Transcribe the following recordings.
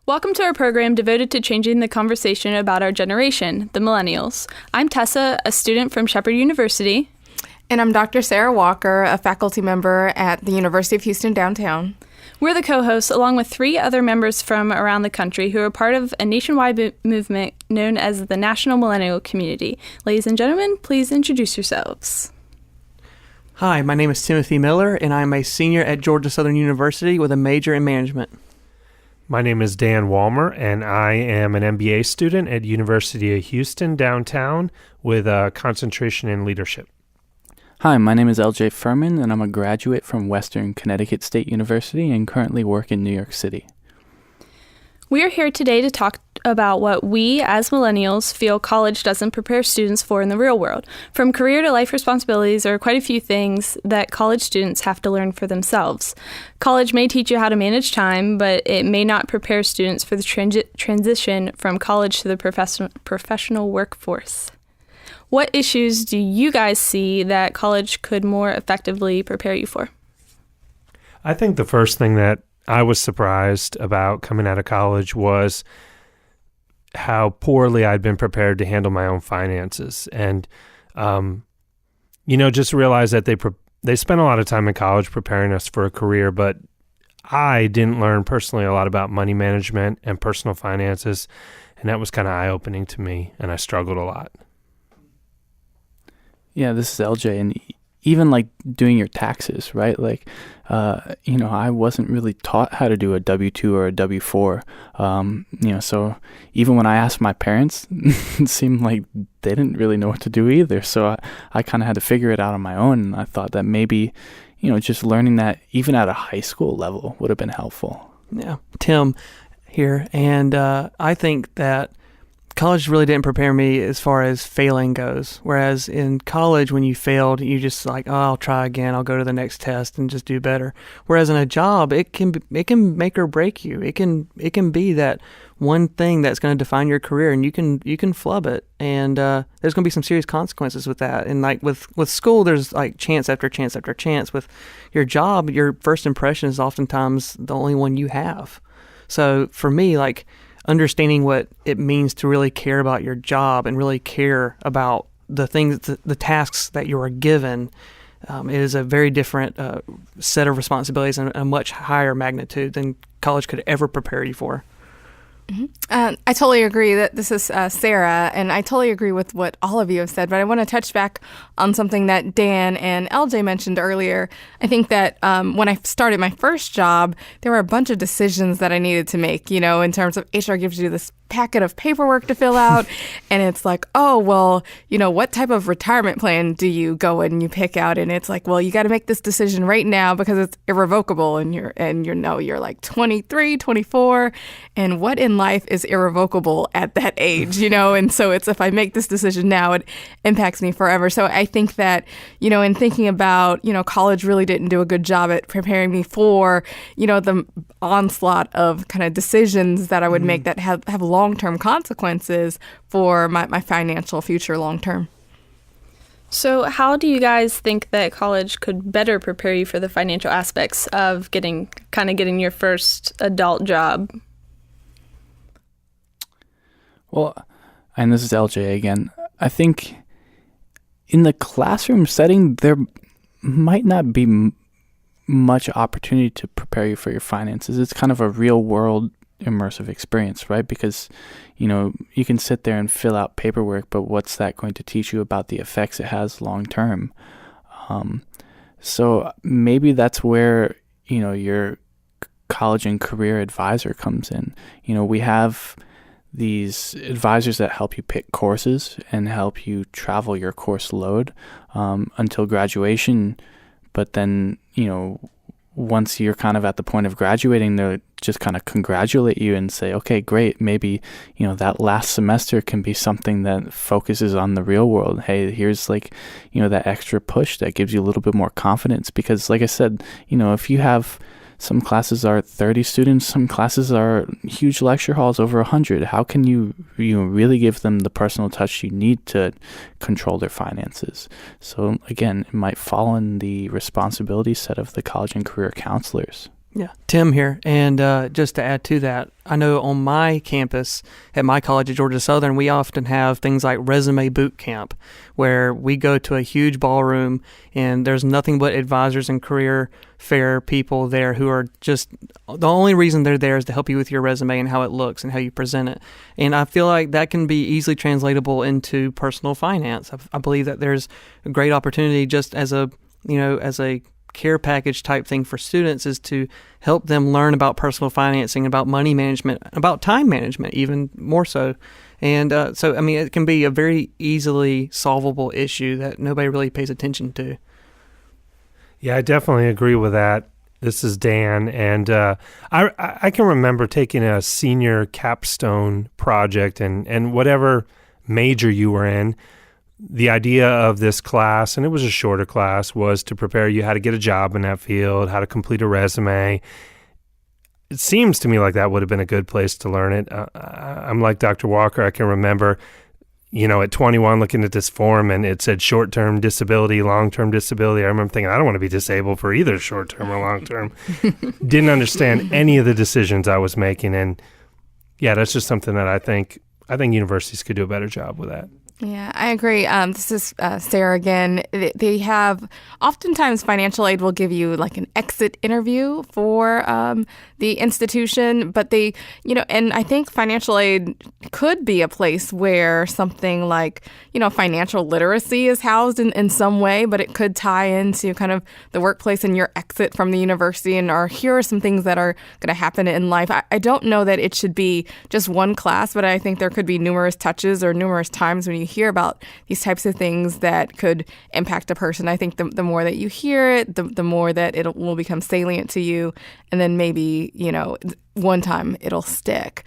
Welcome to our program devoted to changing the conversation about our generation, the Millennials. I'm Tessa, a student from Shepherd University. And I'm Dr. Sarah Walker, a faculty member at the University of Houston downtown. We're the co-hosts, along with 3 other members from around the country who are part of a nationwide movement known as the National Millennial Community. Ladies and gentlemen, please introduce yourselves. Hi, my name is Timothy Miller, and I'm a senior at Georgia Southern University with a major in management. My name is Dan Walmer, and I am an MBA student at University of Houston downtown with a concentration in leadership. Hi, my name is LJ Furman, and I'm a graduate from Western Connecticut State University and currently work in New York City. We are here today to talk about what we, as millennials, feel college doesn't prepare students for in the real world. From career to life responsibilities, there are quite a few things that college students have to learn for themselves. College may teach you how to manage time, but it may not prepare students for the transition from college to the professional workforce. What issues do you guys see that college could more effectively prepare you for? I think the first thing that I was surprised about coming out of college was how poorly I'd been prepared to handle my own finances. And, just realize that they spent a lot of time in college preparing us for a career, but I didn't learn personally a lot about money management and personal finances. And that was kind of eye-opening to me, and I struggled a lot. Yeah, this is LJ, and even like doing your taxes, right? I wasn't really taught how to do a W-2 or a W-4. So even when I asked my parents, it seemed like they didn't really know what to do either. So I kind of had to figure it out on my own. And I thought that maybe, just learning that even at a high school level would have been helpful. Yeah, Tim here. And I think that college really didn't prepare me as far as failing goes. Whereas in college, when you failed, you just like, I'll try again. I'll go to the next test and just do better. Whereas in a job, it can make or break you. It can be that one thing that's going to define your career, and you can flub it. And there's going to be some serious consequences with that. And like with school, there's like chance after chance after chance. With your job, your first impression is oftentimes the only one you have. So for me, like, understanding what it means to really care about your job and really care about the things, the tasks that you are given, it is a very different set of responsibilities and a much higher magnitude than college could ever prepare you for. Mm-hmm. I totally agree that this is Sarah, and I totally agree with what all of you have said, but I want to touch back on something that Dan and LJ mentioned earlier. I think that when I started my first job, there were a bunch of decisions that I needed to make, in terms of HR gives you this packet of paperwork to fill out, and it's like, oh, well, what type of retirement plan do you go and you pick out? And it's like, well, you got to make this decision right now because it's irrevocable, and you're like 23, 24, and what in life is irrevocable at that age, and so it's, if I make this decision now, it impacts me forever. So I think that, in thinking about, college really didn't do a good job at preparing me for, the onslaught of kind of decisions that I would make that have long-term consequences for my financial future long-term. So how do you guys think that college could better prepare you for the financial aspects of getting your first adult job? Well, and this is LJ again, I think in the classroom setting, there might not be much opportunity to prepare you for your finances. It's kind of a real world immersive experience, right? Because, you can sit there and fill out paperwork, but what's that going to teach you about the effects it has long term? So maybe that's where, your college and career advisor comes in. We have these advisors that help you pick courses and help you travel your course load until graduation. But then, once you're kind of at the point of graduating, they'll just kind of congratulate you and say, okay, great. Maybe, that last semester can be something that focuses on the real world. Hey, here's that extra push that gives you a little bit more confidence. Because like I said, if you have some classes are 30 students, some classes are huge lecture halls over 100. How can you really give them the personal touch you need to control their finances? So again, it might fall in the responsibility set of the college and career counselors. Yeah, Tim here. And just to add to that, I know on my campus at my college at Georgia Southern, we often have things like resume boot camp, where we go to a huge ballroom and there's nothing but advisors and career fair people there who are just, the only reason they're there is to help you with your resume and how it looks and how you present it. And I feel like that can be easily translatable into personal finance. I believe that there's a great opportunity just as a care package type thing for students is to help them learn about personal financing, about money management, about time management, even more so. And so, I mean, it can be a very easily solvable issue that nobody really pays attention to. Yeah, I definitely agree with that. This is Dan, and I can remember taking a senior capstone project, and whatever major you were in, the idea of this class, and it was a shorter class, was to prepare you how to get a job in that field, how to complete a resume. It seems to me like that would have been a good place to learn it. I'm like Dr. Walker. I can remember, at 21 looking at this form and it said short-term disability, long-term disability. I remember thinking, I don't want to be disabled for either short-term or long-term. Didn't understand any of the decisions I was making. And yeah, that's just something that I think universities could do a better job with that. Yeah, I agree. This is Sarah again. They have, oftentimes financial aid will give you like an exit interview for the institution, but and I think financial aid could be a place where something like, financial literacy is housed in some way, but it could tie into kind of the workplace and your exit from the university, or here are some things that are going to happen in life. I don't know that it should be just one class, but I think there could be numerous touches or numerous times when you hear about these types of things that could impact a person. I think the more that you hear it, the more that it will become salient to you, and then maybe, one time it'll stick.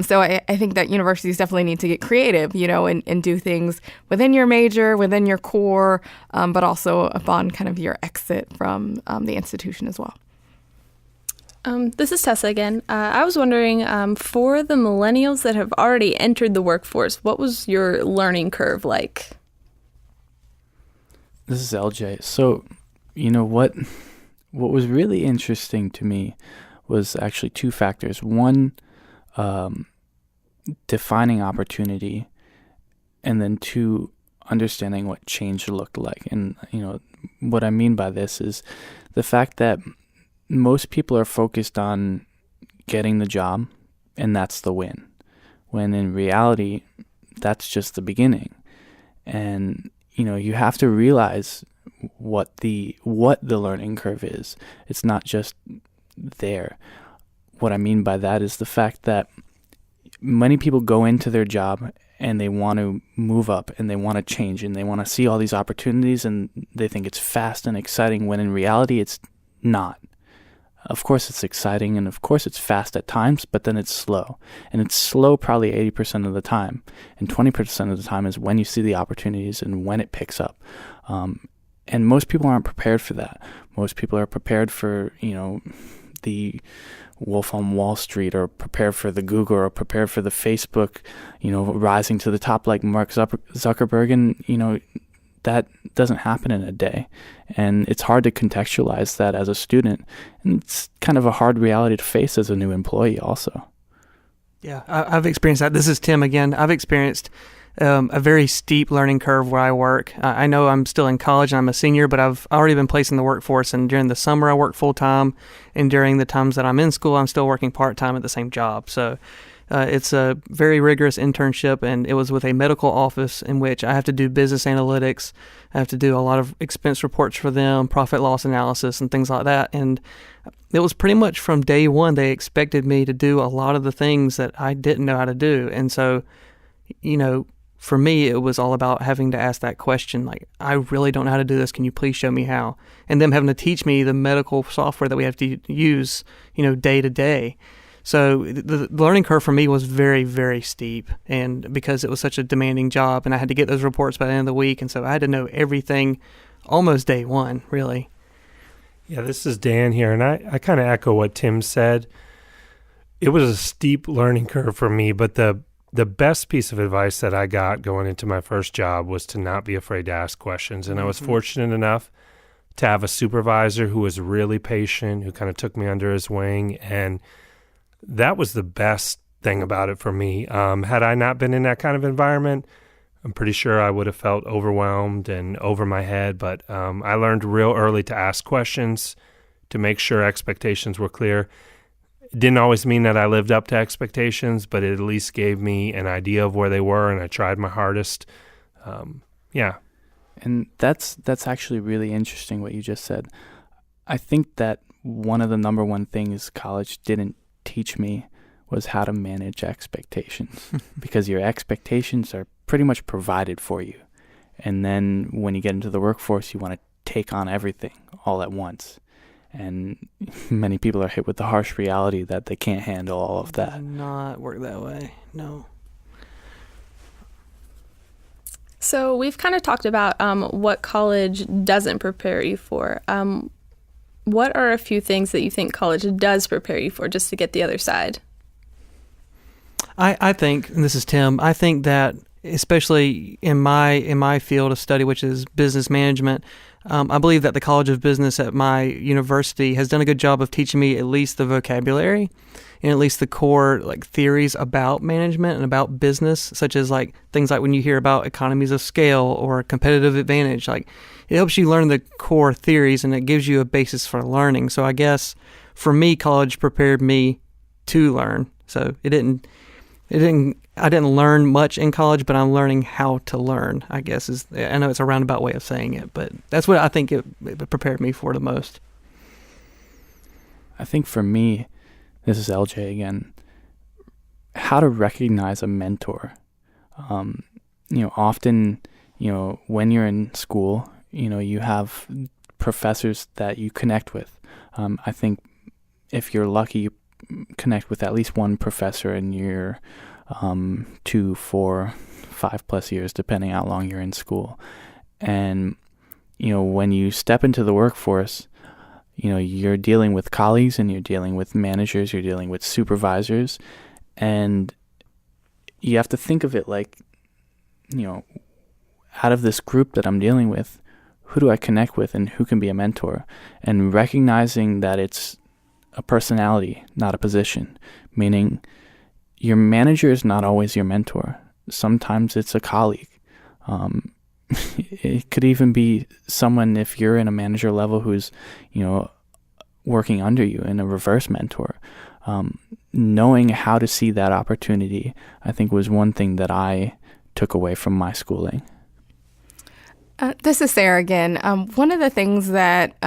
So I think that universities definitely need to get creative, and do things within your major, within your core, but also upon kind of your exit from the institution as well. This is Tessa again. I was wondering, for the millennials that have already entered the workforce, what was your learning curve like? This is LJ. So, what was really interesting to me was actually two factors. One, defining opportunity, and then two, understanding what change looked like. And, what I mean by this is the fact that most people are focused on getting the job, and that's the win, when in reality, that's just the beginning. And, you have to realize what the learning curve is. It's not just there. What I mean by that is the fact that many people go into their job and they want to move up and they want to change and they want to see all these opportunities and they think it's fast and exciting, when in reality it's not. Of course it's exciting and of course it's fast at times, but then it's slow. And it's slow probably 80% of the time. And 20% of the time is when you see the opportunities and when it picks up. And most people aren't prepared for that. Most people are prepared for, the Wolf on Wall Street, or prepared for the Google, or prepared for the Facebook, rising to the top like Mark Zuckerberg. And, that doesn't happen in a day. And it's hard to contextualize that as a student. And it's kind of a hard reality to face as a new employee also. Yeah, I've experienced that. This is Tim again. I've experienced a very steep learning curve where I work. I know I'm still in college and I'm a senior, but I've already been placed in the workforce. And during the summer, I work full time. And during the times that I'm in school, I'm still working part time at the same job. So it's a very rigorous internship, and it was with a medical office in which I have to do business analytics. I have to do a lot of expense reports for them, profit loss analysis, and things like that. And it was pretty much from day one, they expected me to do a lot of the things that I didn't know how to do. And so, for me, it was all about having to ask that question, like, I really don't know how to do this. Can you please show me how? And them having to teach me the medical software that we have to use, day to day. So the learning curve for me was very, very steep, and because it was such a demanding job, and I had to get those reports by the end of the week, and so I had to know everything almost day one, really. Yeah, this is Dan here, and I kind of echo what Tim said. It was a steep learning curve for me, but the best piece of advice that I got going into my first job was to not be afraid to ask questions, and I was fortunate enough to have a supervisor who was really patient, who kind of took me under his wing. And that was the best thing about it for me. Had I not been in that kind of environment, I'm pretty sure I would have felt overwhelmed and over my head. But I learned real early to ask questions, to make sure expectations were clear. It didn't always mean that I lived up to expectations, but it at least gave me an idea of where they were, and I tried my hardest. Yeah. And that's actually really interesting what you just said. I think that one of the number one things college didn't teach me was how to manage expectations, because your expectations are pretty much provided for you. And then when you get into the workforce, you want to take on everything all at once. And many people are hit with the harsh reality that they can't handle all of that. It does not work that way. No. So we've kind of talked about what college doesn't prepare you for. What are a few things that you think college does prepare you for, just to get the other side? I think, and this is Tim, I think that especially in my field of study, which is business management, I believe that the College of Business at my university has done a good job of teaching me at least the vocabulary and at least the core theories about management and about business, such as things like when you hear about economies of scale or competitive advantage. It helps you learn the core theories, and it gives you a basis for learning. So I guess for me, college prepared me to learn. So I didn't learn much in college, but I'm learning how to learn, I guess. I know it's a roundabout way of saying it, but that's what I think it prepared me for the most. I think for me, this is LJ again, how to recognize a mentor. Often, when you're in school, you have professors that you connect with. I think if you're lucky, you connect with at least one professor in your 2, 4, 5+ years, depending how long you're in school. And, when you step into the workforce, you're dealing with colleagues and you're dealing with managers, you're dealing with supervisors, and you have to think of it like, out of this group that I'm dealing with, who do I connect with and who can be a mentor? And recognizing that it's a personality, not a position, meaning your manager is not always your mentor. Sometimes it's a colleague. It could even be someone, if you're in a manager level, who's, working under you, in a reverse mentor. Knowing how to see that opportunity, I think, was one thing that I took away from my schooling. This is Sarah again. One of the things that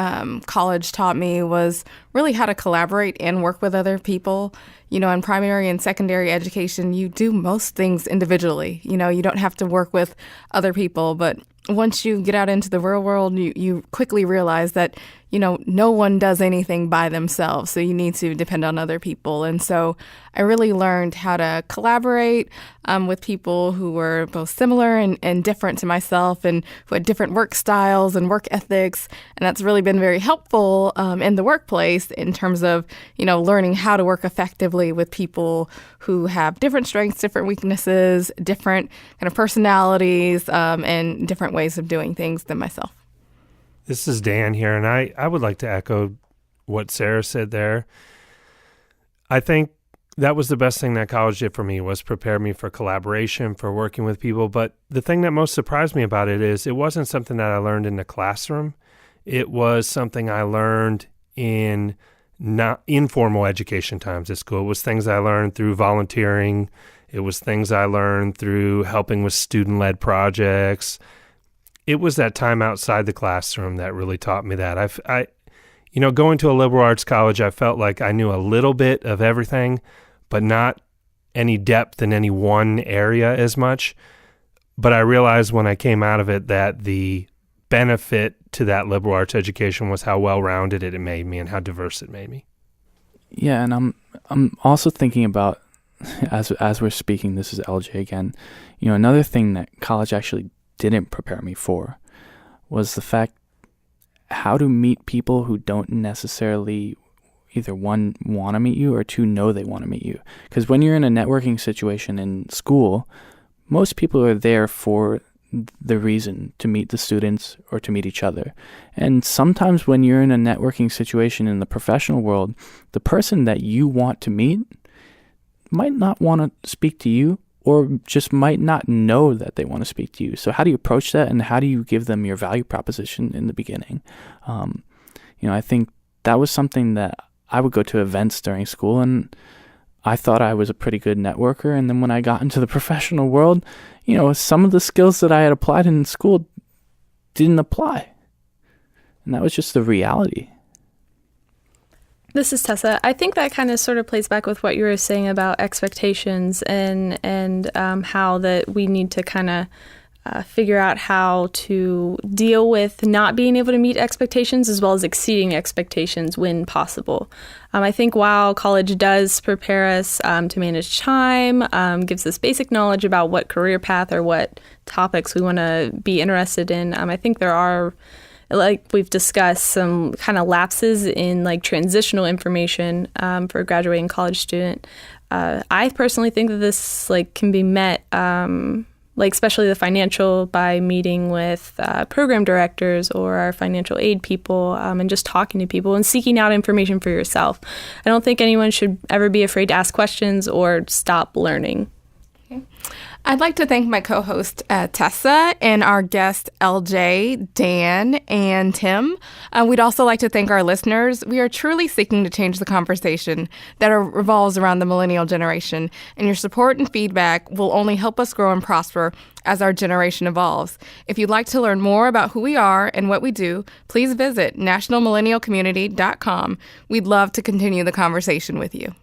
college taught me was really how to collaborate and work with other people. In primary and secondary education, you do most things individually. You don't have to work with other people. But once you get out into the real world, you quickly realize that, no one does anything by themselves. So you need to depend on other people. And so I really learned how to collaborate with people who were both similar and different to myself, and who had different work styles and work ethics. And that's really been very helpful in the workplace in terms of, learning how to work effectively with people who have different strengths, different weaknesses, different kind of personalities, and different ways of doing things than myself. This is Dan here, and I would like to echo what Sarah said there. I think that was the best thing that college did for me, was prepare me for collaboration, for working with people. But the thing that most surprised me about it is it wasn't something that I learned in the classroom. It was something I learned in not informal education times at school. It was things I learned through volunteering. It was things I learned through helping with student-led projects. It was that time outside the classroom that really taught me that. Going to a liberal arts college, I felt like I knew a little bit of everything, but not any depth in any one area as much. But I realized when I came out of it that the benefit to that liberal arts education was how well-rounded it made me and how diverse it made me. Yeah, and I'm also thinking about, as we're speaking, this is LJ again, another thing that college actually didn't prepare me for was the fact how to meet people who don't necessarily either one want to meet you or two know they want to meet you. Because when you're in a networking situation in school, most people are there for the reason to meet the students or to meet each other. And sometimes when you're in a networking situation in the professional world, the person that you want to meet might not want to speak to you, or just might not know that they want to speak to you. So how do you approach that, and how do you give them your value proposition in the beginning? I think that was something that I would go to events during school, and I thought I was a pretty good networker. And then when I got into the professional world, some of the skills that I had applied in school didn't apply. And that was just the reality. This is Tessa. I think that kind of sort of plays back with what you were saying about expectations and how that we need to kind of figure out how to deal with not being able to meet expectations as well as exceeding expectations when possible. I think while college does prepare us to manage time, gives us basic knowledge about what career path or what topics we want to be interested in, I think there are, like we've discussed, some kind of lapses in like transitional information for a graduating college student. I personally think that this can be met, especially the financial, by meeting with program directors or our financial aid people and just talking to people and seeking out information for yourself. I don't think anyone should ever be afraid to ask questions or stop learning. I'd like to thank my co-host, Tessa, and our guests, LJ, Dan, and Tim. We'd also like to thank our listeners. We are truly seeking to change the conversation that revolves around the millennial generation, and your support and feedback will only help us grow and prosper as our generation evolves. If you'd like to learn more about who we are and what we do, please visit nationalmillennialcommunity.com. We'd love to continue the conversation with you.